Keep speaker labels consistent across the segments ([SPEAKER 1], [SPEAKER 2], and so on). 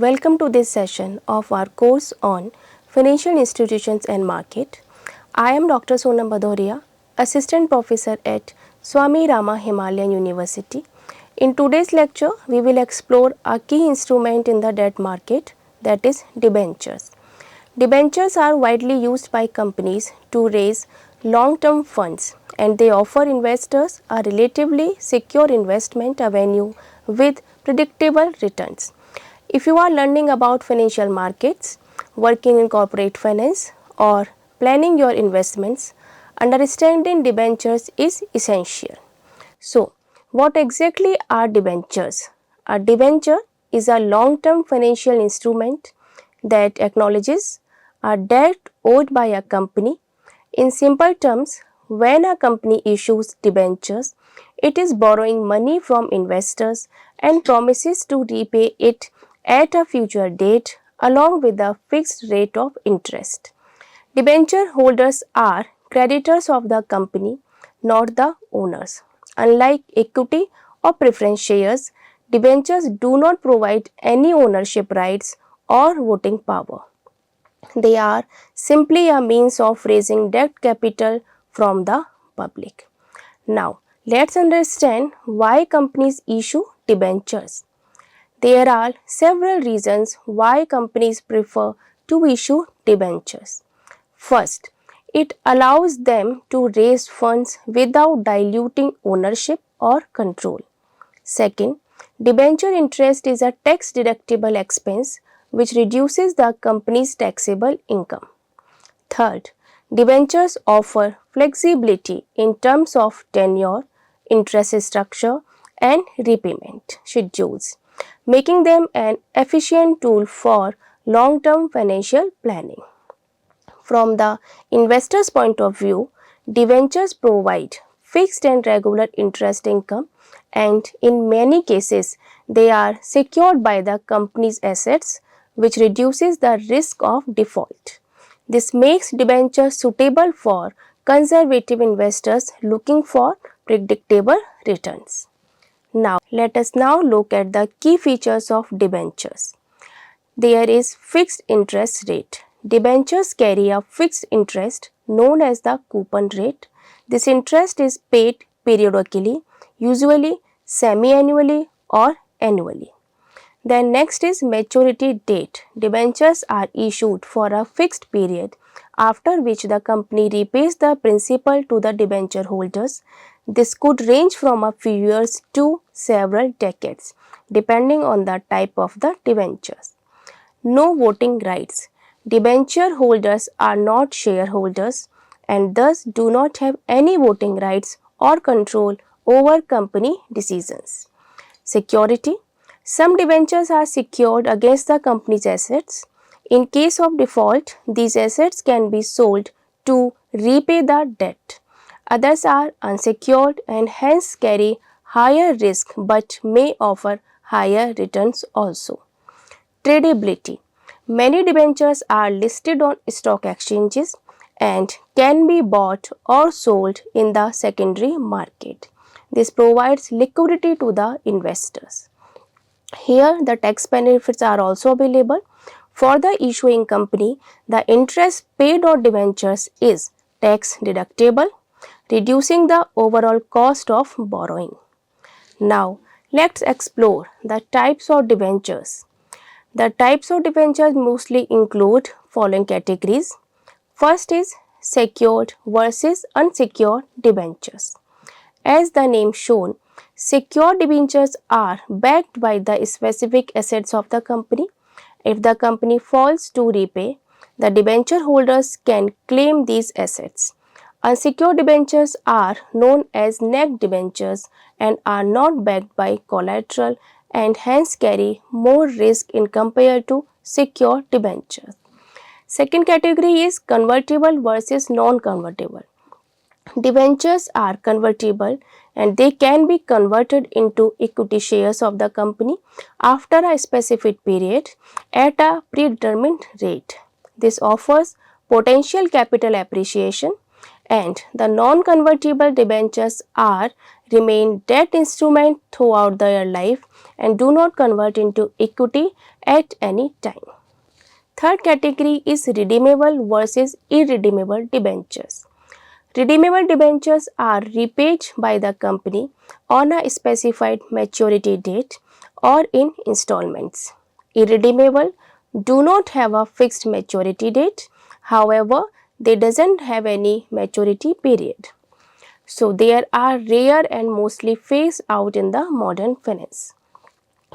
[SPEAKER 1] welcome to this session of our course on Financial Institutions and Market. I am Dr. Sonam Bhadoria, Assistant Professor at Swami Rama Himalayan University. In today's lecture, we will explore a key instrument in the debt market, that is debentures. Debentures are widely used by companies to raise long-term funds, and they offer investors a relatively secure investment avenue with predictable returns. If you are learning about financial markets, working in corporate finance, or planning your investments, understanding debentures is essential. So, what exactly are debentures? A debenture is a long-term financial instrument that acknowledges a debt owed by a company. In simple terms, when a company issues debentures, it is borrowing money from investors and promises to repay it at a future date along with a fixed rate of interest. Debenture holders are creditors of the company, not the owners. Unlike equity or preference shares, debentures do not provide any ownership rights or voting power. They are simply a means of raising debt capital from the public. Now, let's understand why companies issue debentures. There are several reasons why companies prefer to issue debentures. First, it allows them to raise funds without diluting ownership or control. Second, debenture interest is a tax deductible expense which reduces the company's taxable income. Third, debentures offer flexibility in terms of tenure, interest structure, and repayment schedules, making them an efficient tool for long-term financial planning. From the investor's point of view, debentures provide fixed and regular interest income, and in many cases they are secured by the company's assets, which reduces the risk of default. This makes debentures suitable for conservative investors looking for predictable returns. Let us now look at the key features of debentures. There is fixed interest rate. Debentures carry a fixed interest known as the coupon rate. This interest is paid periodically, usually semi-annually or annually. Then next is maturity date. Debentures are issued for a fixed period after which the company repays the principal to the debenture holders. This could range from a few years to several decades depending on the type of the debentures. No voting rights. Debenture holders are not shareholders and thus do not have any voting rights or control over company decisions. Security. Some debentures are secured against the company's assets. In case of default, these assets can be sold to repay the debt. Others are unsecured and hence carry higher risk but may offer higher returns also. Tradability. Many debentures are listed on stock exchanges and can be bought or sold in the secondary market. This provides liquidity to the investors. Here, the tax benefits are also available. For the issuing company, the interest paid on debentures is tax deductible, reducing the overall cost of borrowing. Now, let's explore the types of debentures. The types of debentures mostly include following categories. First is secured versus unsecured debentures. As the name shown, secured debentures are backed by the specific assets of the company. If the company fails to repay, the debenture holders can claim these assets. Unsecured debentures are known as neck debentures and are not backed by collateral and hence carry more risk in compared to secured debentures. Second category is convertible versus non-convertible. Debentures are convertible and they can be converted into equity shares of the company after a specific period at a predetermined rate. This offers potential capital appreciation and the non-convertible debentures are remain debt instrument throughout their life and do not convert into equity at any time. Third category is redeemable versus irredeemable debentures. Redeemable debentures are repaid by the company on a specified maturity date or in installments. Irredeemable do not have a fixed maturity date, however, they doesn't have any maturity period. So they are rare and mostly phased out in the modern finance.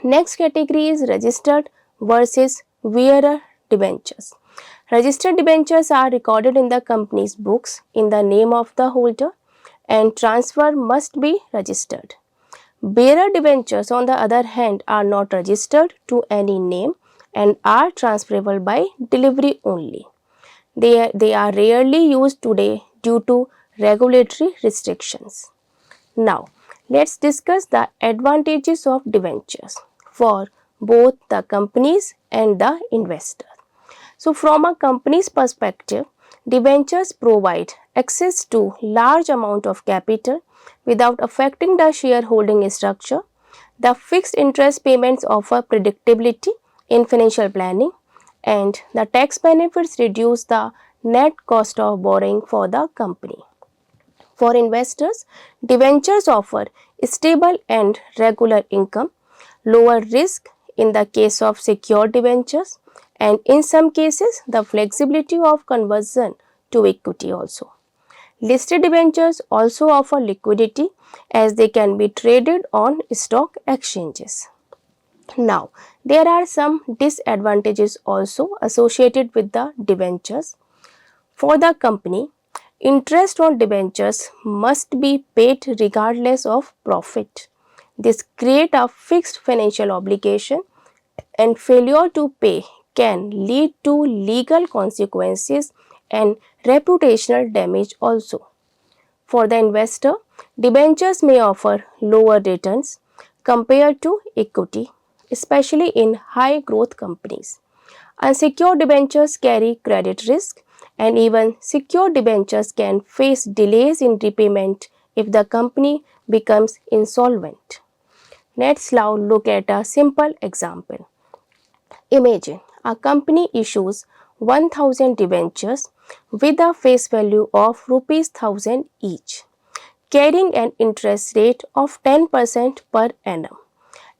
[SPEAKER 1] Next category is registered versus wearer debentures. Registered debentures are recorded in the company's books in the name of the holder and transfer must be registered. Bearer debentures, on the other hand, are not registered to any name and are transferable by delivery only. They are rarely used today due to regulatory restrictions. Now, let's discuss the advantages of debentures for both the companies and the investor. So, from a company's perspective, debentures provide access to large amount of capital without affecting the shareholding structure. The fixed interest payments offer predictability in financial planning, and the tax benefits reduce the net cost of borrowing for the company. For investors, debentures offer stable and regular income, lower risk in the case of secured debentures, and in some cases, the flexibility of conversion to equity also. Listed debentures also offer liquidity as they can be traded on stock exchanges. Now, there are some disadvantages also associated with the debentures. For the company, interest on debentures must be paid regardless of profit. This creates a fixed financial obligation and failure to pay can lead to legal consequences and reputational damage also. For the investor, debentures may offer lower returns compared to equity, especially in high growth companies. Unsecured debentures carry credit risk, and even secured debentures can face delays in repayment if the company becomes insolvent. Let's now look at a simple example. Imagine a company issues 1000 debentures with a face value of rupees 1000 each, carrying an interest rate of 10% per annum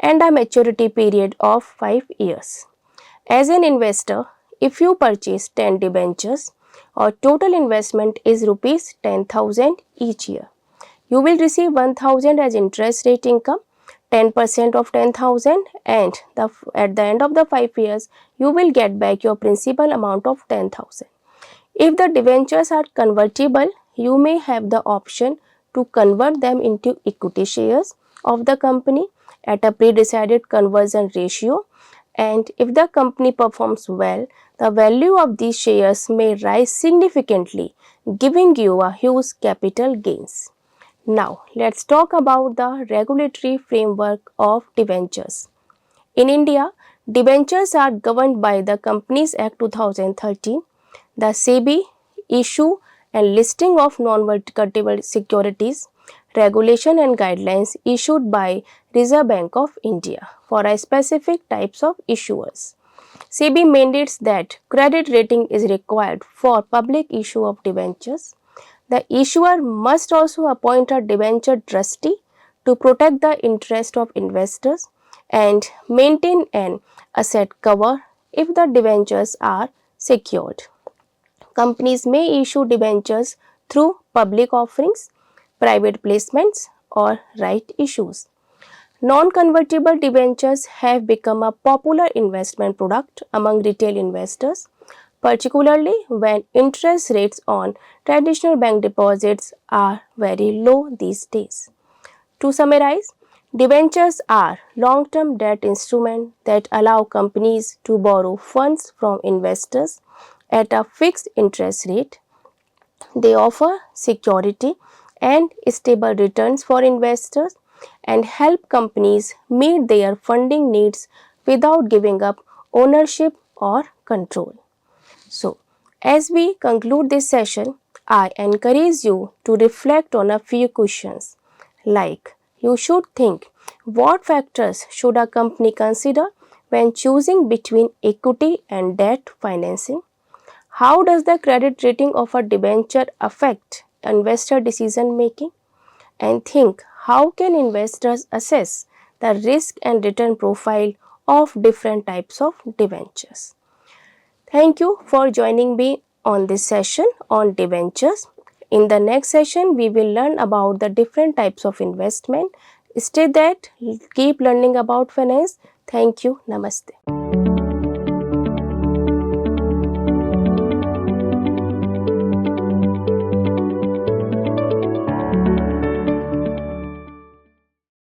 [SPEAKER 1] and a maturity period of 5 years. As an investor, if you purchase 10 debentures, our total investment is rupees 10,000 each year. You will receive 1000 as interest rate income, 10% of 10,000, and at the end of the 5 years, you will get back your principal amount of 10,000. If the debentures are convertible, you may have the option to convert them into equity shares of the company at a pre-decided conversion ratio, and if the company performs well, the value of these shares may rise significantly, giving you a huge capital gains. Now, let's talk about the regulatory framework of debentures. In India, debentures are governed by the Companies Act 2013, the SEBI issue and listing of non-convertible securities, regulation and guidelines issued by Reserve Bank of India for a specific types of issuers. SEBI mandates that credit rating is required for public issue of debentures. The issuer must also appoint a debenture trustee to protect the interest of investors and maintain an asset cover if the debentures are secured. Companies may issue debentures through public offerings, private placements, or right issues. Non-convertible debentures have become a popular investment product among retail investors, particularly when interest rates on traditional bank deposits are very low these days. To summarize, debentures are long-term debt instruments that allow companies to borrow funds from investors at a fixed interest rate. They offer security and stable returns for investors and help companies meet their funding needs without giving up ownership or control. So, as we conclude this session, I encourage you to reflect on a few questions like you should think what factors should a company consider when choosing between equity and debt financing? How does the credit rating of a debenture affect investor decision making? And think how can investors assess the risk and return profile of different types of debentures? Thank you for joining me on this session on debentures. In the next session, we will learn about the different types of investment. Stay there, keep learning about finance. Thank you. Namaste.